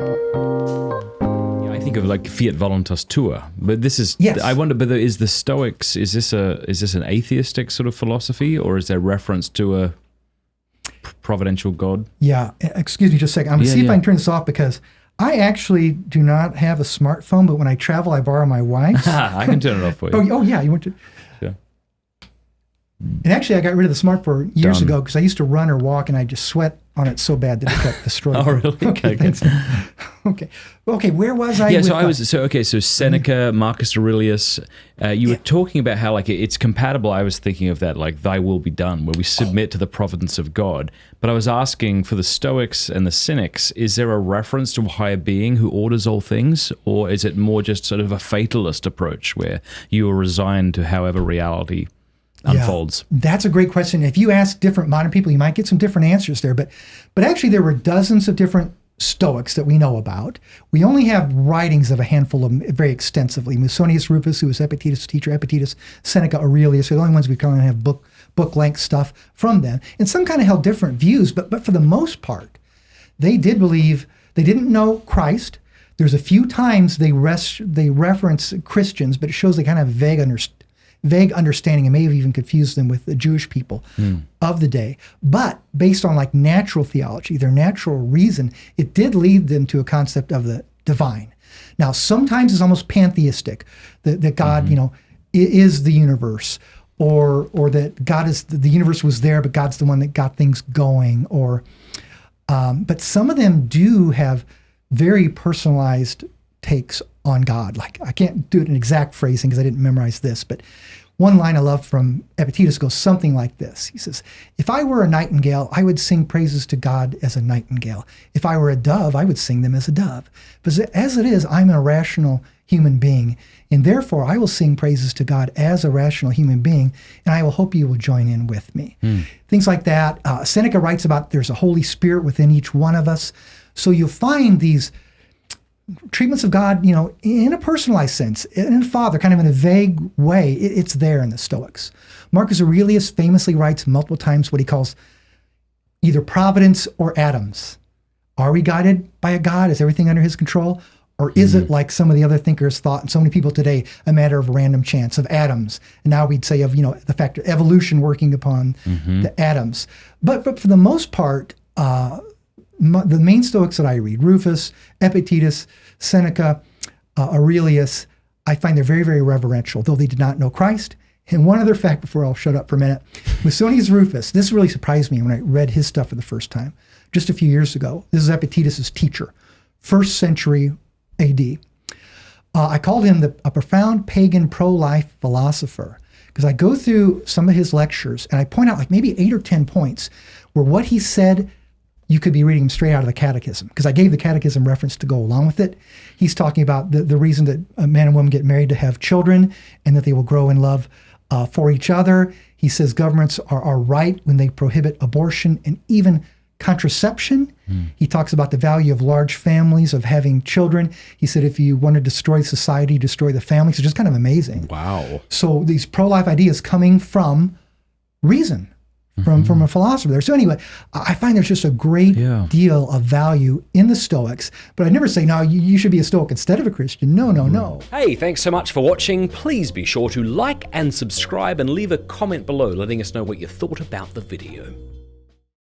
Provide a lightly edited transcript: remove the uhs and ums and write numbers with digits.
I think of like fiat voluntas tua, but this is, Yes. I wonder, but is the Stoics, is this an atheistic sort of philosophy, or is there reference to a providential God? Yeah, excuse me just a second. I'm going to see if I can turn this off because I actually do not have a smartphone, but when I travel, I borrow my wife's. I can turn it off for you. Oh yeah, you want to? Yeah. And actually, I got rid of the smartphone years Done. ago because I used to run or walk, and I just sweat on it so bad that it got destroyed. Oh, really? Okay, thanks. Okay, where was I? Yeah, with, so Seneca, Marcus Aurelius, you were talking about how like it's compatible. I was thinking of that like thy will be done, where we submit to the providence of God. But I was asking for the Stoics and the Cynics, is there a reference to a higher being who orders all things, or is it more just sort of a fatalist approach where you are resigned to however reality unfolds? Yeah, that's a great question. If you ask different modern people, you might get some different answers there. But actually, there were dozens of different Stoics that we know about. We only have writings of a handful of them very extensively. Musonius Rufus, who was Epictetus' teacher, Epictetus, Seneca, Aurelius are the only ones we kind of have book-length stuff from them. And some kind of held different views, but for the most part, they did believe, they didn't know Christ. There's a few times they reference Christians, but it shows they kind of vague understanding and may have even confused them with the Jewish people of the day. But based on like natural theology, their natural reason, it did lead them to a concept of the divine. Now, sometimes it's almost pantheistic, that God, is the universe, or that God is, the universe was there, but God's the one that got things going, but some of them do have very personalized takes on God. Like, I can't do it in exact phrasing because I didn't memorize this, but one line I love from Epictetus goes something like this. He says, if I were a nightingale, I would sing praises to God as a nightingale. If I were a dove, I would sing them as a dove. But as it is, I'm a rational human being, and therefore I will sing praises to God as a rational human being, and I will hope you will join in with me. Things like that. Seneca writes about there's a Holy Spirit within each one of us. So you'll find these treatments of God, in a personalized sense, in a Father, kind of in a vague way. It's there in the Stoics. Marcus Aurelius famously writes multiple times what he calls either providence or atoms. Are we guided by a God? Is everything under his control? Or is it like some of the other thinkers thought, and so many people today, a matter of random chance, of atoms? And now we'd say of, the fact of evolution working upon the atoms. But for the most part, the main Stoics that I read, Rufus, Epictetus, Seneca, Aurelius, I find they're very, very reverential, though they did not know Christ. And one other fact before I'll shut up for a minute, Musonius Rufus, this really surprised me when I read his stuff for the first time, just a few years ago. This is Epictetus' teacher, 1st century AD. I called him a profound pagan pro-life philosopher because I go through some of his lectures and I point out like maybe 8 or 10 points where what he said, you could be reading him straight out of the Catechism, because I gave the Catechism reference to go along with it. He's talking about the reason that a man and woman get married to have children and that they will grow in love for each other. He says governments are right when they prohibit abortion and even contraception. He talks about the value of large families, of having children. He said if you want to destroy society, destroy the family. So just kind of amazing. Wow. So these pro-life ideas coming from reason, from a philosopher there. So anyway, I find there's just a great deal of value in the Stoics, but I'd never say, no, you should be a Stoic instead of a Christian. No. Hey, thanks so much for watching. Please be sure to like and subscribe and leave a comment below letting us know what you thought about the video.